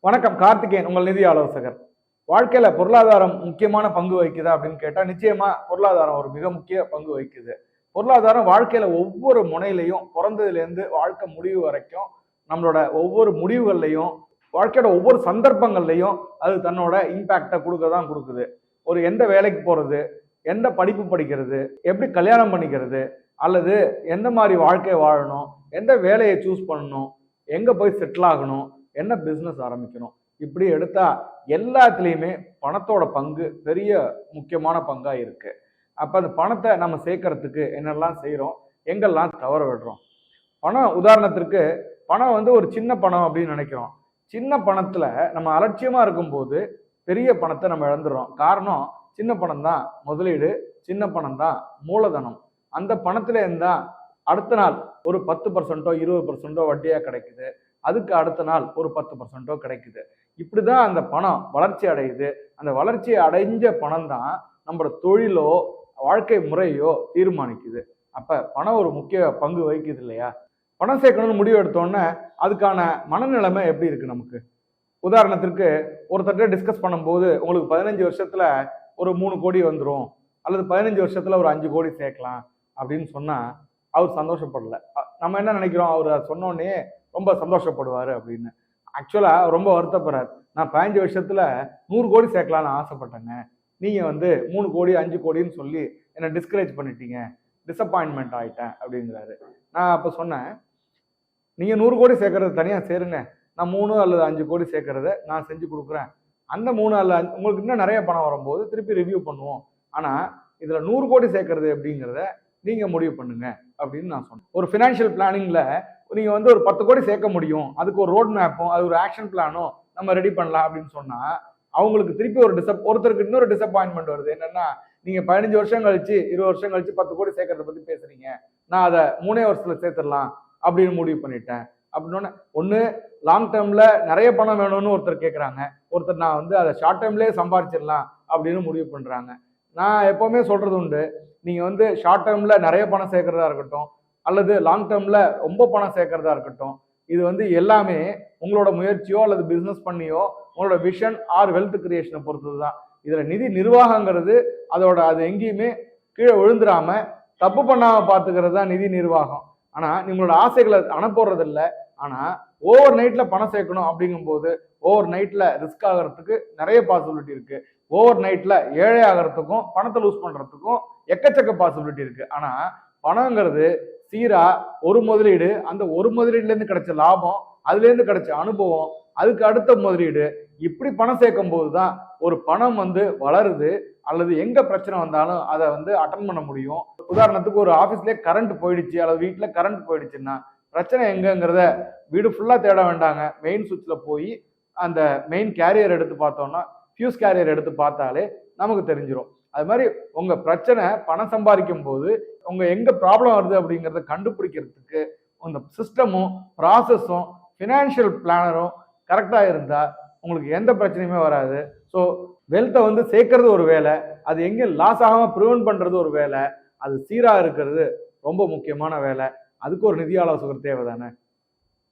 வணக்கம். கார்த்திகேயன், உங்கள் நிதி ஆலோசகர். வாழ்க்கையில பொருளாதாரம் முக்கியமான பங்கு வகிக்குதா அப்படின்னு கேட்டா நிச்சயமா பொருளாதாரம் ஒரு மிக முக்கிய பங்கு வகிக்குது. பொருளாதாரம் வாழ்க்கையில ஒவ்வொரு முனையிலையும், பிறந்ததுல இருந்து வாழ்க்கை முடிவு வரைக்கும், நம்மளோட ஒவ்வொரு முடிவுகள்லையும், வாழ்க்கையோட ஒவ்வொரு சந்தர்ப்பங்கள்லையும் அது தன்னோட இம்பாக்டை கொடுக்கதான் கொடுக்குது. ஒரு எந்த வேலைக்கு போறது, எந்த படிப்பு படிக்கிறது, எப்படி கல்யாணம் பண்ணிக்கிறது, அல்லது எந்த மாதிரி வாழ்க்கையை வாழணும், எந்த வேலையை சூஸ் பண்ணணும், எங்க போய் செட்டில் ஆகணும், என்ன பிஸ்னஸ் ஆரம்பிக்கணும், இப்படி எடுத்தா எல்லாத்துலேயுமே பணத்தோட பங்கு பெரிய முக்கியமான பங்கா இருக்கு. அப்ப அந்த பணத்தை நம்ம சேர்க்கறதுக்கு என்னெல்லாம் செய்யறோம், எங்கெல்லாம் தவற விடுறோம். பணம் உதாரணத்திற்கு பணம் ஒரு சின்ன பணம் அப்படின்னு நினைக்கிறோம். சின்ன பணத்துல நம்ம அலட்சியமா இருக்கும்போது பெரிய பணத்தை நம்ம இழந்துடுறோம். காரணம், சின்ன பணம் தான் முதலீடு, சின்ன பணம் தான் மூலதனம். அந்த பணத்துல இருந்தா அடுத்த நாள் ஒரு 10%, 20% வட்டியா கிடைக்குது. அதுக்கு அடுத்த நாள் ஒரு 10% கிடைக்குது. இப்படிதான் அந்த பணம் வளர்ச்சி அடையுது. அந்த வளர்ச்சி அடைஞ்ச பணம் தான் நம்மளோட தொழிலோ வாழ்க்கை முறையோ தீர்மானிக்குது. அப்ப பணம் ஒரு முக்கிய பங்கு வகிக்குது இல்லையா? பணம் சேர்க்கணும்னு முடிவு எடுத்தோன்னே அதுக்கான மனநிலைமை எப்படி இருக்கு நமக்கு? உதாரணத்திற்கு ஒருத்தர்கிட்ட டிஸ்கஸ் பண்ணும்போது உங்களுக்கு 15 வருஷத்துல ஒரு 3 கோடி வந்துடும், அல்லது 15 வருஷத்துல ஒரு 5 கோடி சேர்க்கலாம் அப்படின்னு சொன்னா அவர் சந்தோஷப்படல. நம்ம என்ன நினைக்கிறோம், அவர் சொன்னோடனே ரொம்ப சந்தோஷப்படுவாரு அப்படின்னு. ஆக்சுவலா ரொம்ப வருத்தப்படுறாரு. நான் 15 வருஷத்துல 100 கோடி சேர்க்கலாம்னு ஆசைப்பட்டேங்க, நீங்க 3 கோடி 5 கோடின்னு சொல்லி என்னை டிஸ்கரேஜ் பண்ணிட்டீங்க, டிசப்பாயின்மெண்ட் ஆயிட்டேன் அப்படிங்கிறாரு. நான் அப்ப சொன்னேன், நீங்க 100 கோடி சேர்க்கறது தனியா சேருங்க, நான் 3 அல்லது 5 கோடி சேர்க்கறத நான் செஞ்சு கொடுக்குறேன். அந்த 3 அல்ல உங்களுக்கு இன்னும் நிறைய பணம் வரும்போது திருப்பி ரிவ்யூ பண்ணுவோம். ஆனா இதுல 100 கோடி சேர்க்கறது அப்படிங்கிறத நீங்க முடிவு பண்ணுங்க அப்படின்னு நான் சொன்னேன். ஒரு ஃபினான்ஷியல் பிளானிங்ல நீங்க ஒரு 10 கோடி சேர்க்க முடியும், அதுக்கு ஒரு ரோட் மேப்பும் அது ஒரு ஆக்ஷன் பிளானும் நம்ம ரெடி பண்ணலாம் அப்படின்னு சொன்னா அவங்களுக்கு திருப்பி ஒருத்தருக்கு இன்னொரு டிசப்பாயின்மெண்ட் வருது. என்னன்னா, நீங்க 15 வருஷம் கழிச்சு 20 வருஷம் கழிச்சு 10 கோடி சேர்க்கறத பத்தி பேசுறீங்க, நான் அதை 3 வருஷத்துல சேர்த்துடலாம் அப்படின்னு முடிவு பண்ணிட்டேன் அப்படின்னு. ஒண்ணு லாங் டேர்ம்ல நிறைய பணம் வேணும்னு ஒருத்தர் கேட்கறாங்க, ஒருத்தர் நான் அதை ஷார்ட் டேர்ம்லயே சம்பாதிச்சிடலாம் அப்படின்னு முடிவு பண்றாங்க. நான் எப்பவுமே சொல்றது உண்டு, நீங்க ஷார்ட் டேர்ம்ல நிறைய பணம் சேர்க்கறதா இருக்கட்டும், அல்லது லாங் டேர்ம்ல ரொம்ப பணம் சேர்க்கறதா இருக்கட்டும், இது எல்லாமே உங்களோட முயற்சியோ அல்லது பிசினஸ் பண்ணியோ உங்களோட விஷன் ஆர் வெல்த் கிரியேஷனை பொறுத்ததுதான். இதுல நிதி நிர்வாகங்கிறது அது எங்கேயுமே கீழே விழுந்துடாம தப்பு பண்ணாம பாத்துக்கிறது தான் நிதி நிர்வாகம். ஆனா உங்களோட ஆசைகளை அனுப்புறது இல்லை. ஆனா ஓவர் நைட்ல பணம் சேர்க்கணும் அப்படிங்கும் போது ஓவர் நைட்ல ரிஸ்க் ஆகிறதுக்கு நிறைய பாசிபிலிட்டி இருக்கு. ஓவர் நைட்ல ஏழை ஆகிறதுக்கும் பணத்தை லூஸ் பண்றதுக்கும் எக்கச்சக்க பாசிபிலிட்டி இருக்கு. ஆனா பணங்கிறது சீரா ஒரு முதலீடு, அந்த ஒரு முதலீடுல இருந்து கிடைச்ச லாபம், அதுல இருந்து கிடைச்ச அனுபவம், அதுக்கு அடுத்த முதலீடு, இப்படி பணம் சேர்க்கும் போதுதான் ஒரு பணம் வளருது. அல்லது எங்க பிரச்சனை வந்தாலும் அதை அட்டன் பண்ண முடியும். உதாரணத்துக்கு ஒரு ஆபீஸ்லயே கரண்ட் போயிடுச்சு அல்லது வீட்டுல கரண்ட் போயிடுச்சுன்னா பிரச்சனை எங்கங்கிறத வீடு ஃபுல்லா தேட வேண்டாங்க, மெயின் சுவிட்ச்ல போய் அந்த மெயின் கேரியர் எடுத்து பார்த்தோம்னா, ஃபியூஸ் கேரியர் எடுத்து பார்த்தாலே நமக்கு தெரிஞ்சிடும். அது மாதிரி உங்க பிரச்சனை பணம் சம்பாதிக்கும் போது உங்க எங்க ப்ராப்ளம் வருது அப்படிங்கிறத கண்டுபிடிக்கிறதுக்கு இந்த சிஸ்டமும் ப்ராசஸும் ஃபினான்ஷியல் பிளானரும் கரெக்டா இருந்தா உங்களுக்கு எந்த பிரச்சனையுமே வராது. ஸோ வெல்த்தை சேர்க்கறது ஒரு வேலை, அது எங்க லாஸ் ஆகாம ப்ரிவென்ட் பண்றது ஒரு வேலை, அது சீரா இருக்கிறது ரொம்ப முக்கியமான வேலை. அதுக்கு ஒரு நிதி ஆலோசகர் தேவை தானே.